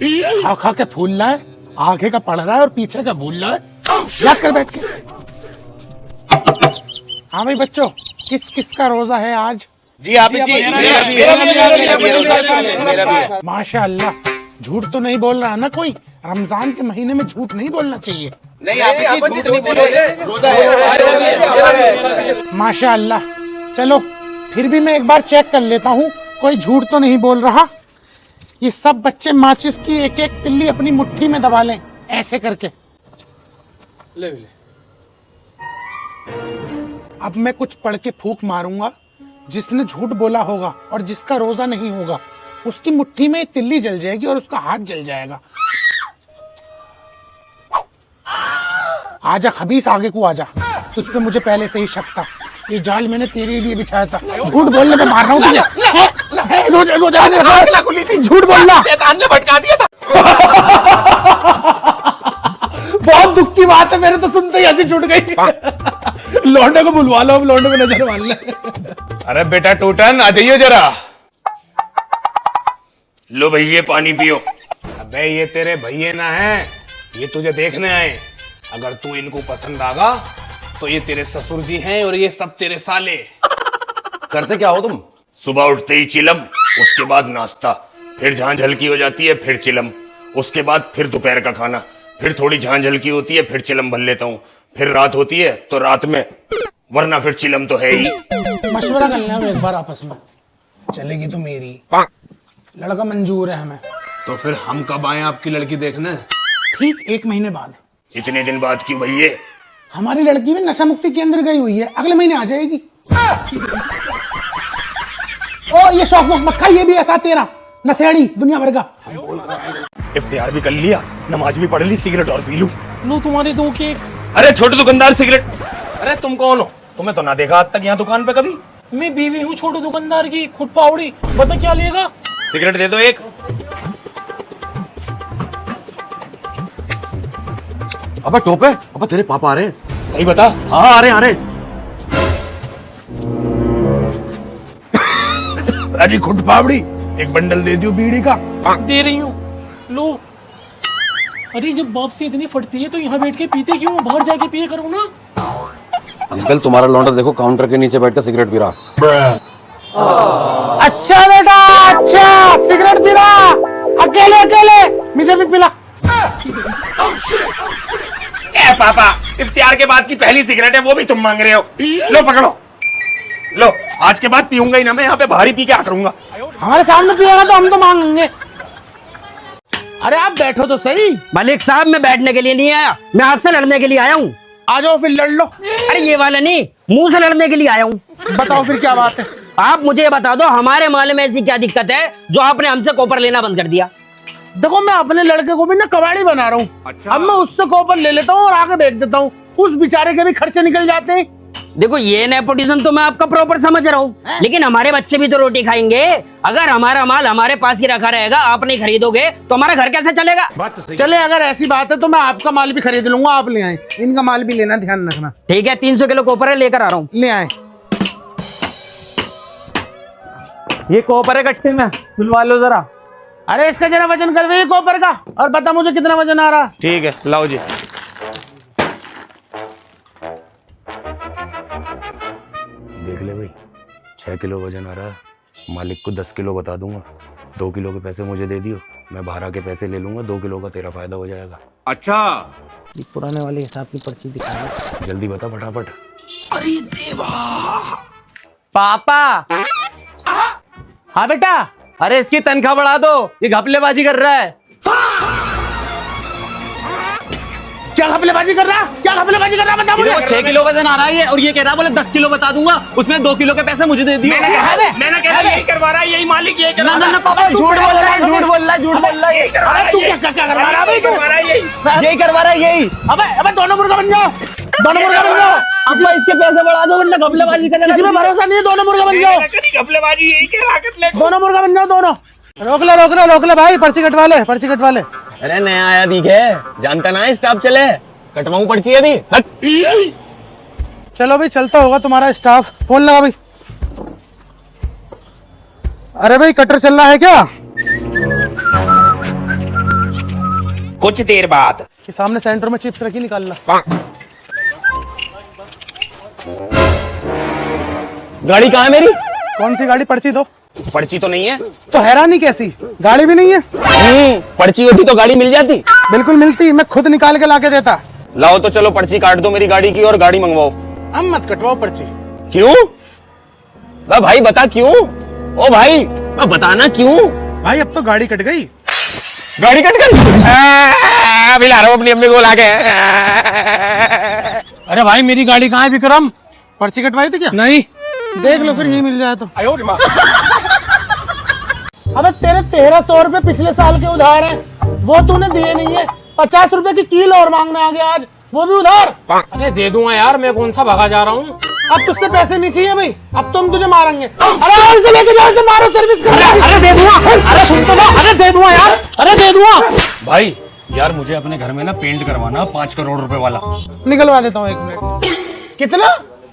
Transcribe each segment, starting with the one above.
खा खा के फूल रहा है, आगे का पढ़ रहा है और पीछे का भूल रहा है। याद कर बैठ के। हाँ भाई बच्चों, किस किस का रोजा है आज? जी आप जी, मेरा भी। माशाअल्लाह, झूठ तो नहीं बोल रहा ना कोई? रमजान के महीने में झूठ नहीं बोलना चाहिए। नहीं आप जी, झूठ नहीं बोल रहे, रोजा है। माशाअल्लाह। चलो फिर भी मैं एक बार चेक कर लेता हूँ, कोई झूठ तो नहीं बोल रहा। ये सब बच्चे माचिस की एक एक तिल्ली अपनी मुट्ठी में दबा लें, ऐसे करके। ले। अब मैं कुछ पढ़ के फूंक मारूंगा, जिसने झूठ बोला होगा और जिसका रोजा नहीं होगा उसकी मुट्ठी में तिल्ली जल जाएगी और उसका हाथ जल जाएगा। आजा खबीस, आगे को आजा। तुझ पे मुझे पहले से ही शक था, ये जाल मैंने तेरे लिए बिछाया था। झूठ बोलने पे मार रहा हूँ तुझे। रोजा खुली थी, झूठ बोलना। शैतान ने भटका दिया था। बहुत दुख की बात है, मेरे तो सुनते ही हंसी छूट गई। लौंडे को बुलवा लो, अब लौंडे को नजर मार ले। अरे बेटा टूटन, आ जाइए जरा। लो भैया पानी पियो। अबे ये तेरे भैये ना हैं, ये तुझे देखने आए। अगर तू इनको पसंद आगा तो ये तेरे ससुर जी हैं और ये सब तेरे साले। करते क्या हो तुम? सुबह उठते ही चिलम, उसके बाद नाश्ता, फिर झांझ हल्की हो जाती है, फिर चिलम, उसके बाद फिर दोपहर का खाना, फिर थोड़ी झांझ हल्की होती है, फिर चिलम भर लेता हूँ, फिर रात होती है तो रात में, वरना फिर चिलम तो है ही। मशवरा कर लें एक बार आपस में, चलेगी तो मेरी। लड़का मंजूर है हमें। तो फिर हम कब आए आपकी लड़की देखने? ठीक 1 महीने बाद। इतने दिन बाद क्यों भैया? हमारी लड़की भी नशा मुक्ति केंद्र गई हुई है, अगले महीने आ जाएगी। ओ ये शौक मत खा, ये भी ऐसा तेरा नशेड़ी दुनिया भर का। इफ्तियार भी कर लिया, नमाज भी पढ़ ली, सिगरेट और पी लूं। लो तुम्हारे 2 केक। अरे छोटे दुकानदार सिगरेट। अरे तुम कौन हो? तुम्हें तो ना देखा आज तक यहाँ दुकान पे कभी। मैं बीवी हूँ छोटे दुकानदार की, खुद पावड़ी। बता क्या लेगा? सिगरेट दे दो एक। अबे टोपे, अबे तेरे पापा आ रहे हैं। सही बता। हाँ आ रहे हैं। अरे खुद पावड़ी, एक बंडल दे दियो बीड़ी का। दे रही हूँ, लो। अरे जब बाप से इतनी फटती है तो यहाँ बैठ के पीते क्यों? बाहर जाके पिए करो ना। अंकल तुम्हारा लौंडा देखो काउंटर के नीचे बैठकर सिगरेट पी रहा। अच्छा बेटा अच्छा, सिगरेट पी रहा अकेले अकेले, मुझे भी पिला। ए पापा, इफ्तियार के बाद की पहली सिगरेट है, वो भी तुम मांग रहे हो। लो पकड़ो, लो। आज के बाद पीऊंगा ही ना मैं, यहाँ पे भारी पी के आ करूंगा। हमारे सामने पिएगा तो हम तो मांगेंगे। अरे आप बैठो तो सही। मलिक साहब, मैं बैठने के लिए नहीं आया, मैं आपसे लड़ने के लिए आया हूँ। आ जाओ फिर लड़ लो। अरे ये वाला नहीं, मुंह से लड़ने के लिए आया हूँ। बताओ फिर क्या बात है? आप मुझे बता दो, हमारे मोहल्ले में ऐसी क्या दिक्कत है जो आपने हमसे कॉपर लेना बंद कर दिया? देखो मैं अपने लड़के को भी ना कबाड़ी बना रहा हूँ। अच्छा। अब मैं उससे कॉपर ले लेता हूँ और आगे बेच देता हूँ, उस बेचारे के भी खर्चे निकल जाते हैं। देखो ये नेपोटिज्म तो मैं आपका प्रॉपर समझ रहा हूँ, लेकिन हमारे बच्चे भी तो रोटी खाएंगे। अगर हमारा माल हमारे पास ही रखा रहेगा, आप नहीं खरीदोगे तो हमारा घर कैसे चलेगा? चले अगर ऐसी बात है तो मैं आपका माल भी खरीद लूंगा, आप ले आए। इनका माल भी लेना, ध्यान रखना। ठीक है, 300 किलो कॉपर है, लेकर आ रहा हूँ। ले आए। ये कॉपर है कट्टे में, खुलवा लो जरा। अरे इसका जरा वजन कर भैया कॉपर का, और बता मुझे कितना वजन आ रहा। ठीक है, लाओ जी। देख ले भाई, 6 किलो वजन आ रहा है। मालिक को 10 किलो बता दूंगा, 2 किलो के पैसे मुझे दे दियो, मैं बाहर आके पैसे ले लूंगा, 2 किलो का तेरा फायदा हो जाएगा। अच्छा, ये पुराने वाले हिसाब की पर्ची दिखा। जल्दी बता फटाफट। पापा, हाँ बेटा। अरे इसकी तनख्वाह बढ़ा दो, ये घपलेबाजी कर रहा है। क्या घपलेबाजी कर रहा? क्या घपलेबाजी कर रहा? बता मुझे। 6 किलो वजन आ रहा है ये, और ये कह रहा बोले 10 किलो बता दूंगा, उसमें 2 किलो के पैसे मुझे दे दियो। मैंने कहा यही करवा रहा है, यही मालिक यही करवा रहा है। ना पापा, झूठ बोल रहा है, झूठ बोल रहा है, झूठ बोल रहा है। अरे तू क्या क्या करवा रहा है? करवा रहा है यही। यही करवा रहा है, यही। अबे दोनों मुर्गा बन जाओ, दोनों मुर्गा बन जाओ। अब इसके पैसे बढ़ा दो वरना घपलेबाजी करेगा। किसी में भरोसा नहीं है, दोनों मुर्गा बन जाओ। घपलेबाजी यही कह रहा है। दोनों मुर्गा बन जाओ, दोनों। रोक ले भाई, पर्ची कटवा ले, पर्ची कटवा ले। अरे नया आया दिखे, जानता ना है स्टाफ चले, कटवाऊं पर्ची अभी। चलो भाई, चलता होगा तुम्हारा स्टाफ। फोन लगा भाई। अरे भाई कटर चल रहा है क्या? कुछ देर बाद कि सामने सेंटर में चिप्स रखी, निकाल ला। गाड़ी कहाँ है मेरी? कौन सी गाड़ी? पर्ची दो। पर्ची तो नहीं है। तो हैरानी कैसी, गाड़ी भी नहीं है? पर्ची होती तो गाड़ी मिल जाती। बिल्कुल मिलती, मैं खुद निकाल के लाके देता। लाओ तो चलो पर्ची काट दो मेरी गाड़ी की और गाड़ी मंगवाओ। अब मत कटवाओ पर्ची। क्यों? भाई बता क्यों? ओ भाई बताना क्यों? भाई अब तो गाड़ी कट गई। गाड़ी कट गई? अभी ला रहा हूँ अपनी अम्मी को लाके। अरे भाई मेरी गाड़ी कहाँ है विक्रम? पर्ची कटवाई थी क्या? नहीं। देख लो फिर ही मिल जाए तो। अबे तेरे 1300 रुपए पिछले साल के उधार हैं, वो तूने दिए नहीं है। 50 रुपए की कील और मांगने आ गया आज, वो भी उधार। अरे दे दूंगा यार, मैं कौन सा भागा जा रहा हूँ। अब तुझसे पैसे नहीं चाहिए भाई, अब तो हम तुझे मारेंगे। अरे इसे लेके जाओ, इसे मारो, सर्विस कर। अरे दे दूंगा, अरे सुन तो लो, अरे दे दूंगा यार, अरे दे दूंगा। भाई यार मुझे अपने घर में ना पेंट करवाना 5 करोड़ रुपए वाला। निकलवा देता हूँ, 1 मिनट। कितना?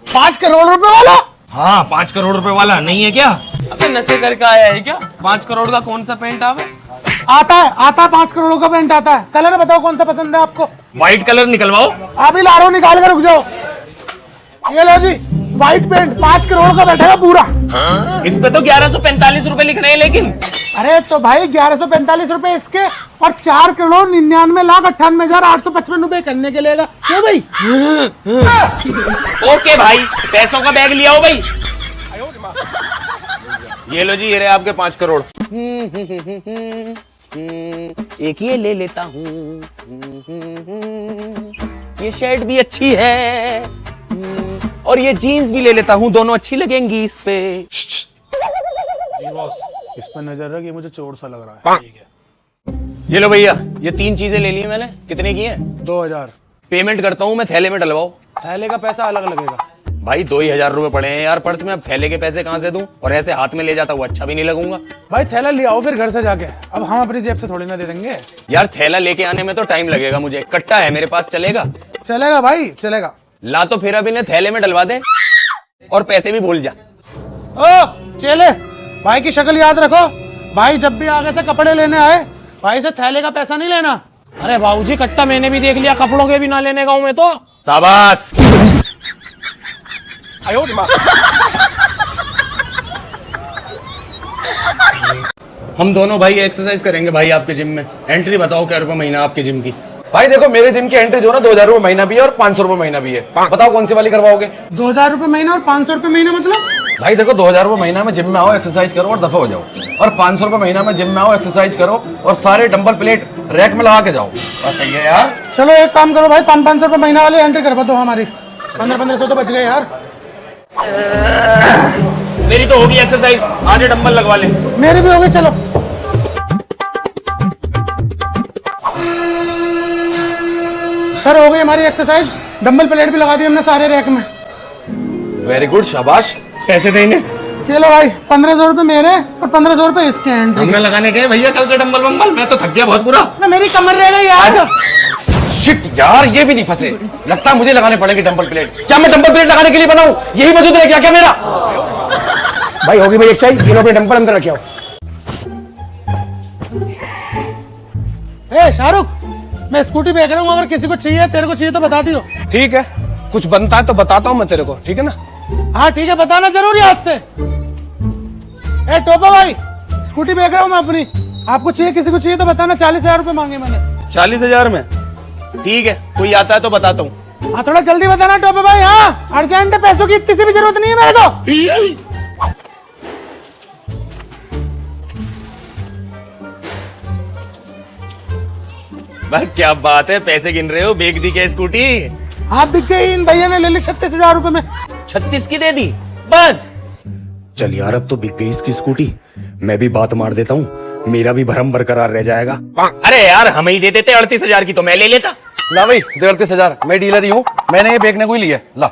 5 करोड़ रुपए वाला? हाँ 5 करोड़ रुपए वाला नहीं है क्या? अबे नशे करके आया है क्या? 5 करोड़ का कौन सा पेंट आवे? आता है 5 करोड़ का पेंट आता है। कलर बताओ कौन सा पसंद है आपको? व्हाइट कलर निकलवाओ। अभी ला रहा हूं, निकाल कर रुक जाओ। ये लो जी, व्हाइट पेंट 5 करोड़ का बैठेगा पूरा। इस पे तो 1145 रुपए लिख रहे हैं लेकिन। अरे तो भाई 1145 रुपए इसके और 4,99,98,855 रुपए करने के लेगा। क्यों भाई? ओके भाई, पैसों का बैग लिया हो भाई। ये लो जी, ये रहे आपके 5 करोड़। एक ये ले लेता हूँ। ये शर्ट भी अच्छी है और ये जीन्स भी ले लेता हूँ, दोनों अच्छी लगेंगी इस पे। इस पर नजर रख, ये मुझे चोर सा लग रहा है। ये लो भैया, ये 3 चीजें ले ली मैंने। कितने की हैं? 2000। पेमेंट करता हूँ मैं, थैले में डलवाओ। थैले का पैसा अलग लगेगा। भाई 2,000 रुपए पड़े हैं यार पर्स में, अब थैले के पैसे कहाँ से दूं? और ऐसे हाथ में ले जाता हुआ अच्छा भी नहीं लगूंगा। भाई थैला ले आओ फिर घर से जाके, अब हम अपनी जेब से थोड़ी ना दे देंगे। यार थैला लेके आने में तो टाइम लगेगा मुझे, कट्टा है मेरे पास, चलेगा? चलेगा भाई चलेगा। ला तो फिर अभी ने थैले में डलवा दे और पैसे भी भूल जा। ओ चले, भाई की शक्ल याद रखो। भाई जब भी आगे से कपड़े लेने आए, भाई से थैले का पैसा नहीं लेना। अरे बाबूजी कट्टा मैंने भी देख लिया, कपड़ों के भी ना लेने का हूँ मैं तो। शाबाश। हम दोनों भाई एक्सरसाइज करेंगे भाई आपके जिम में। एंट्री बताओ क्या रुपए महीना आपके जिम की? भाई देखो मेरे जिम की एंट्री जो ना 2000 रुपए महीना भी है और 500 रुपए महीना भी है। बताओ कौन सी वाली करवाओगे? 2000 रुपए महीना और 500 रुपए महीना मतलब? भाई देखो 2000 रुपए महीना में जिम में आओ, एक्सरसाइज करो और दफा हो जाओ, और 500 रुपए महीना में जिम में आओ, एक्सरसाइज करो और सारे डंबल प्लेट रैक में लगा के जाओ। बस सही है यार। चलो एक काम करो भाई, 500 रुपए महीना वाले एंट्री करवा दो हमारी। 1500 तो बच गए यार। मेरी तो होगी एक्सरसाइज, आधे डंबल लगवा ले। मेरी भी हो गई, चलो। सर हो गई हमारी एक्सरसाइज, डंबल प्लेट भी लगा दी हमने सारे रैक में। वेरी गुड, शाबाश। पैसे देने? ये लो भाई, 1500 रुपए मेरे और 1500 रुपए इसके एंट्री। हमने लगाने गए भैया कल से डंबल वंबल, मैं तो थक गया बहुत बुरा। मेरी कमर रह गई यार। शिट यार, ये भी नहीं फंसे। लगता है मुझे लगाने पड़ेंगे डंबल प्लेट। क्या मैं डंबल प्लेट लगाने के लिए बनाऊं? यही मौजूद है क्या मेरा? भाई होगी भाई एक्सरसाइज, ये लो अपने डंबल अंदर रखे आओ। ए शाहरुख, मैं स्कूटी पे रहा हूँ, अगर किसी को चाहिए, तेरे को चाहिए तो बता दियो। ठीक है, कुछ बनता है तो बताता हूँ मैं तेरे को, ठीक है ना? हाँ ठीक है, बताना जरूरी आज से। ए टोपा भाई, स्कूटी पे रहा हूँ मैं अपनी, आपको चाहिए, किसी को चाहिए तो बताना। 40,000 रुपए मांगे मैंने। 40,000 में? ठीक है, कोई आता है तो बताता हूँ। हाँ थोड़ा जल्दी बताना टोपा भाई। हाँ अर्जेंट है, पैसों की इतनी सी भी जरूरत नहीं है मेरे को। भाई क्या बात है, पैसे गिन रहे हो? बेच दी क्या स्कूटी? आप बिक गई, इन भैया ने ले ली 36,000 रुपए में। 36 की दे दी बस। चल यार अब तो बिक गई इसकी स्कूटी, मैं भी बात मार देता हूँ, मेरा भी भरम बरकरार रह जाएगा। अरे यार हमें ही दे देते 38,000 की तो मैं ले लेता। ला भाई 38,000, मैं डीलर ही हूँ, मैंने ये बेचने को ही लिया। ला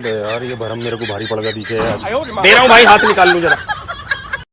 यार ये भरम मेरे को भारी पड़ गया, पीछे यार। दे रहा हूँ भाई, हाथ निकाल लूं जरा।